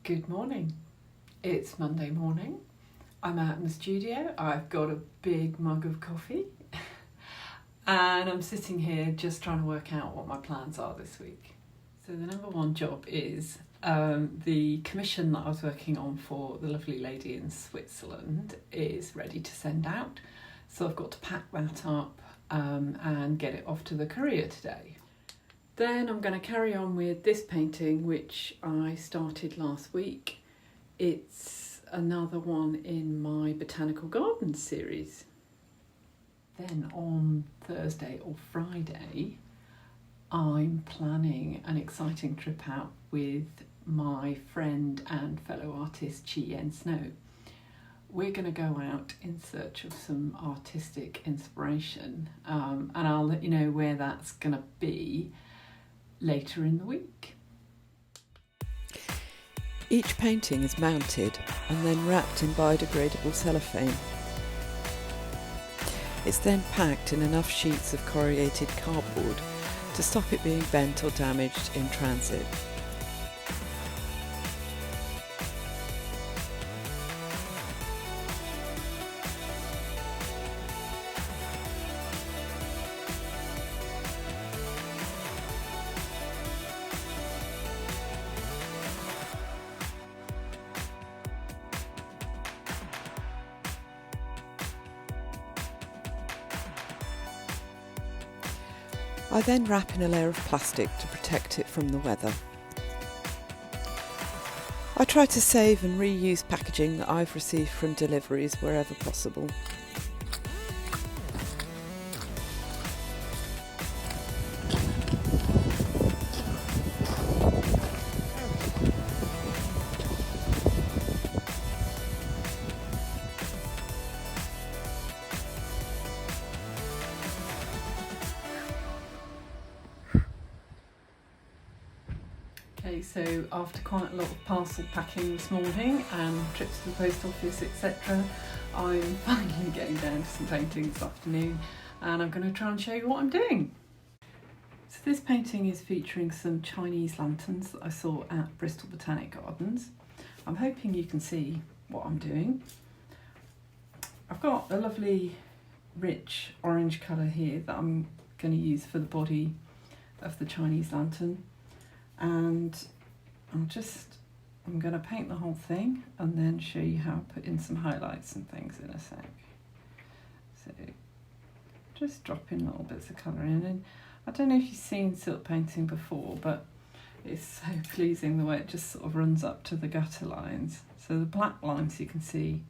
Good morning. It's Monday morning. I'm out in the studio. I've got a big mug of coffee and I'm sitting here just trying to work out what my plans are this week. So the number one job is the commission that I was working on for the lovely lady in Switzerland is ready to send out. So I've got to pack that up and get it off to the courier today. Then I'm going to carry on with this painting, which I started last week. It's another one in my Botanical Garden series. Then on Thursday or Friday, I'm planning an exciting trip out with my friend and fellow artist Chi Snow. We're going to go out in search of some artistic inspiration, and I'll let you know where that's going to be later in the week. Each painting is mounted and then wrapped in biodegradable cellophane. It's then packed in enough sheets of corrugated cardboard to stop it being bent or damaged in transit. I then wrap in a layer of plastic to protect it from the weather. I try to save and reuse packaging that I've received from deliveries wherever possible. Okay, so after quite a lot of parcel packing this morning and trips to the post office, etc., I'm finally getting down to some painting this afternoon, and I'm going to try and show you what I'm doing. So this painting is featuring some Chinese lanterns that I saw at Bristol Botanic Gardens. I'm hoping you can see what I'm doing. I've got a lovely rich orange colour here that I'm going to use for the body of the Chinese lantern. And I'm going to paint the whole thing and then show you how I put in some highlights and things in a sec. So just dropping little bits of colour in, and I don't know if you've seen silk painting before, but it's so pleasing the way it just sort of runs up to the gutter lines. So the black lines you can see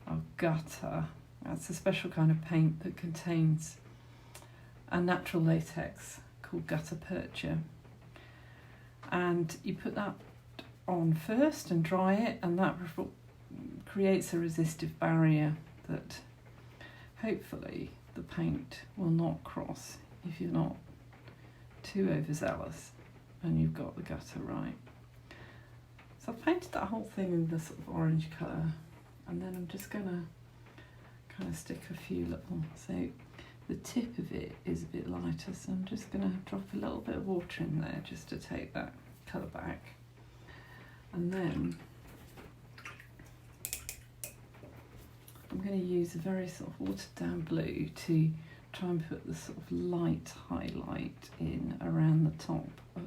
are gutter. That's a special kind of paint that contains a natural latex called gutta percha. And you put that on first and dry it, and that creates a resistive barrier that hopefully the paint will not cross if you're not too overzealous and you've got the gutter right. So I've painted that whole thing in this sort of orange colour, and then I'm just going to kind of stick a few little, so the tip of it is a bit lighter, so I'm just going to drop a little bit of water in there just to take that colour back. And then I'm going to use a very sort of watered down blue to try and put the sort of light highlight in around the top of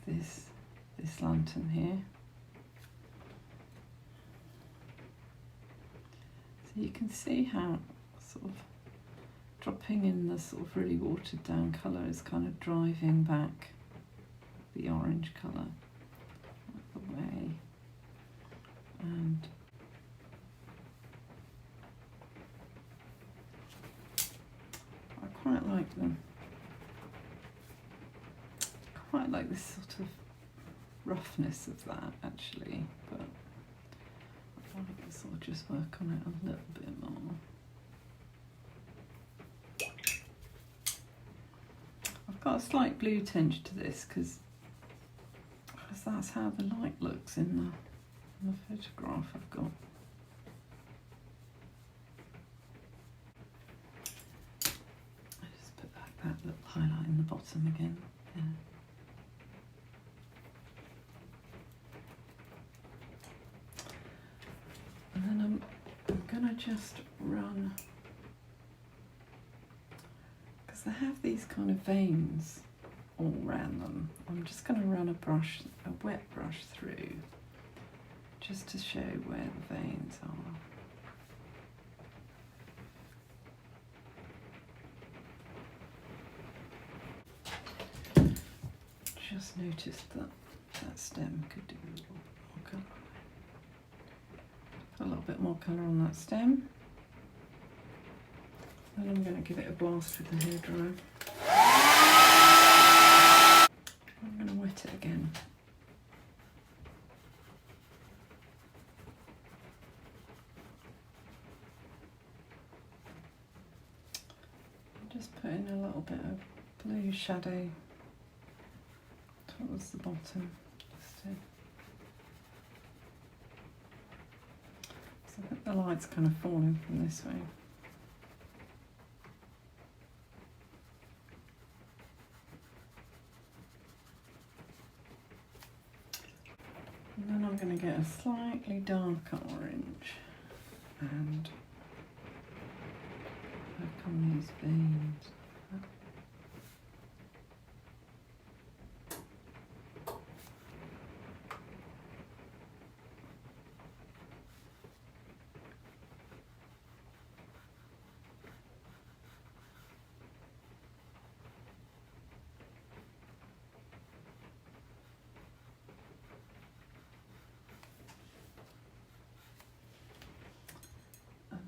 this lantern here. So you can see how sort of dropping in the sort of really watered down colour is kind of driving back the orange colour away, and I quite like them. Quite like this sort of roughness of that actually, but I'd like to sort of just work on it a little bit more. I've got a slight blue tinge to this because that's how the light looks in the photograph I've got. I just put that little highlight in the bottom again. Yeah. just run, because they have these kind of veins all around them, I'm just going to run a wet brush through just to show where the veins are. Just noticed that that stem could do a little more colour. Put a little bit more colour on that stem. Then I'm going to give it a blast with the hairdryer. I'm going to wet it again. Just put in a little bit of blue shadow towards the bottom. So I think the light's kind of falling from this way. And then I'm going to get a slightly darker orange and work on these veins.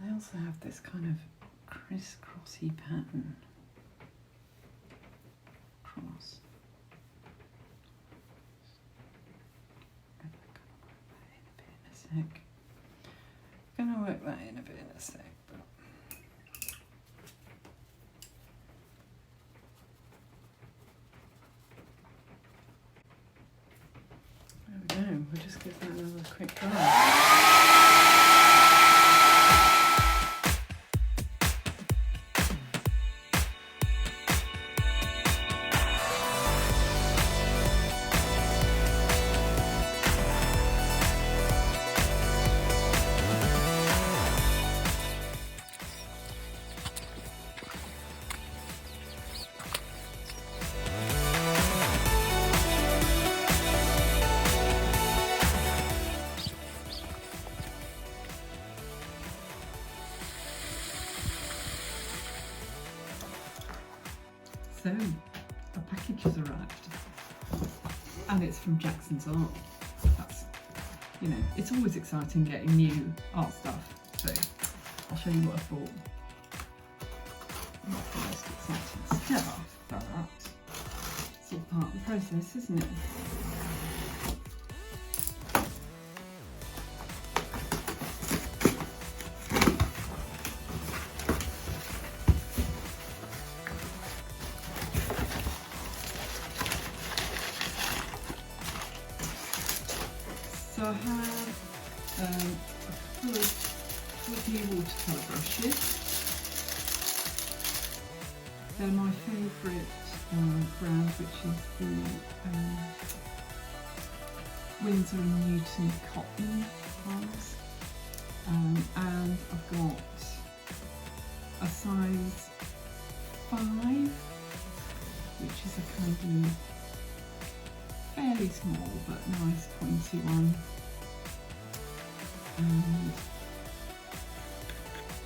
They also have this kind of crisscrossy pattern. Cross. Gonna work that in a bit in a sec. But there we go. We'll just give that another quick dry. So, a package has arrived, and it's from Jackson's Art. That's, you know, it's always exciting getting new art stuff, so I'll show you what I bought. Not the most exciting stuff, but it's all part of the process, isn't it? So I have a couple of new watercolour brushes. They're my favourite brand, which is the Winsor & Newton cotton ones. And I've got a size 5, which is a kind of fairly small but nice pointy one, and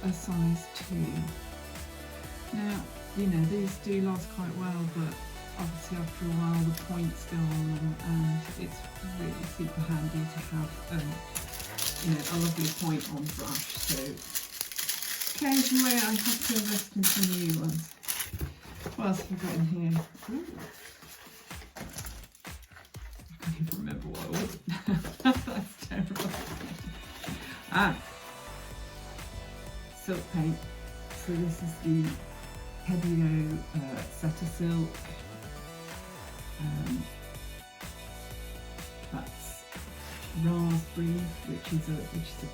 a size 2. Now, you know, these do last quite well, but obviously after a while the points go on them, and it's really super handy to have you know, a lovely point on brush. So occasionally I have to invest in some new ones. What else have we got in here? Ooh. I can't even remember what I ordered. That's terrible. Silk paint. So this is the Pebeo Setter Silk. That's raspberry, which is a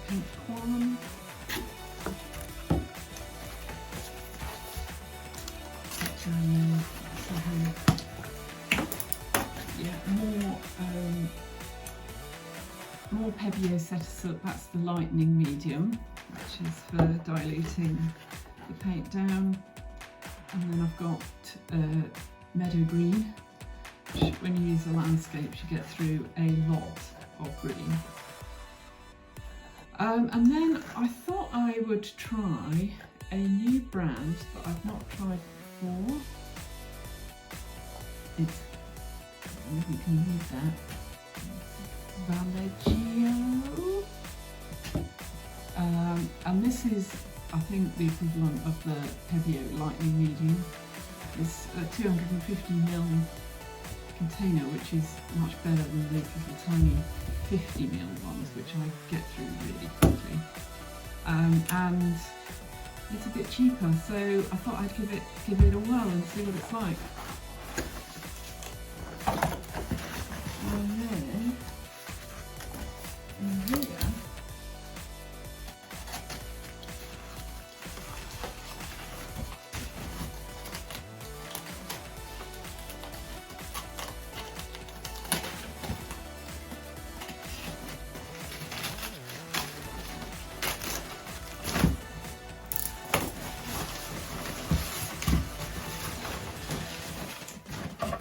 pink one. More Pebeo Setter Silk. That's the lightning medium. which is for diluting the paint down. And then I've got meadow green, which when you use the landscapes you get through a lot of green. And then I thought I would try a new brand that I've not tried before. It's, I don't know if you can read that, Valleggio. And this is, I think, the equivalent of the Pebeo Lightning Medium. It's a 250ml container, which is much better than these little tiny 50ml ones, which I get through really quickly. And it's a bit cheaper, so I thought I'd give it a whirl and see what it's like. And then in here,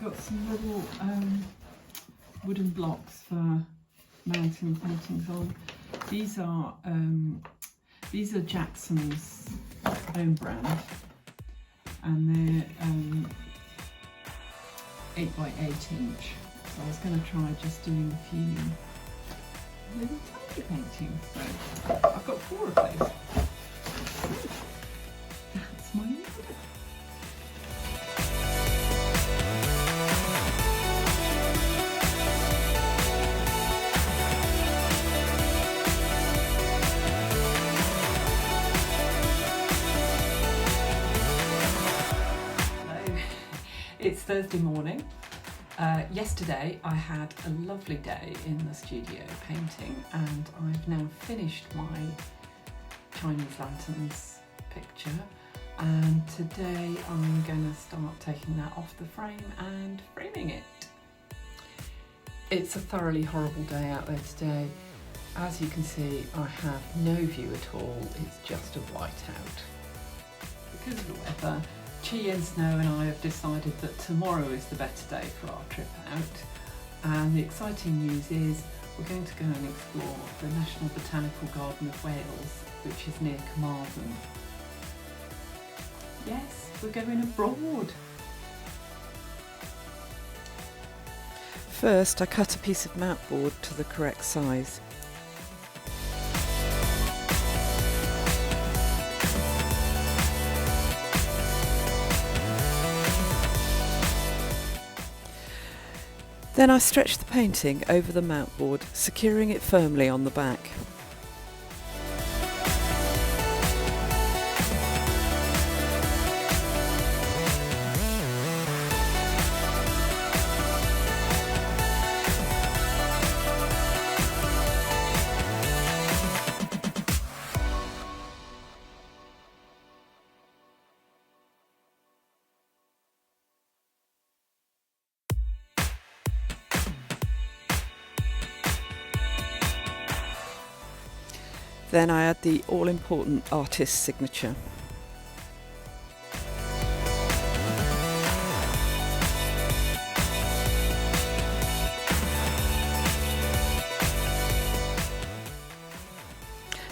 got some little wooden blocks for mounting paintings on. These are Jackson's own brand, and they're 8 by 8 inch. So I was going to try just doing a few little tiny paintings. So I've got 4 of those. That's my order. It's Thursday morning. Yesterday I had a lovely day in the studio painting, and I've now finished my Chinese lanterns picture, and today I'm going to start taking that off the frame and framing it. It's a thoroughly horrible day out there today. As you can see, I have no view at all. It's just a whiteout. Because of the weather, Chi and Snow and I have decided that tomorrow is the better day for our trip out, and the exciting news is we're going to go and explore the National Botanical Garden of Wales, which is near Carmarthen. Yes, we're going abroad. First, I cut a piece of mat board to the correct size. Then I stretched the painting over the mat board, securing it firmly on the back. Then I add the all-important artist's signature.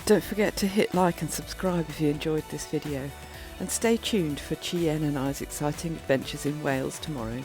Don't forget to hit like and subscribe if you enjoyed this video, and stay tuned for Chien and I's exciting adventures in Wales tomorrow.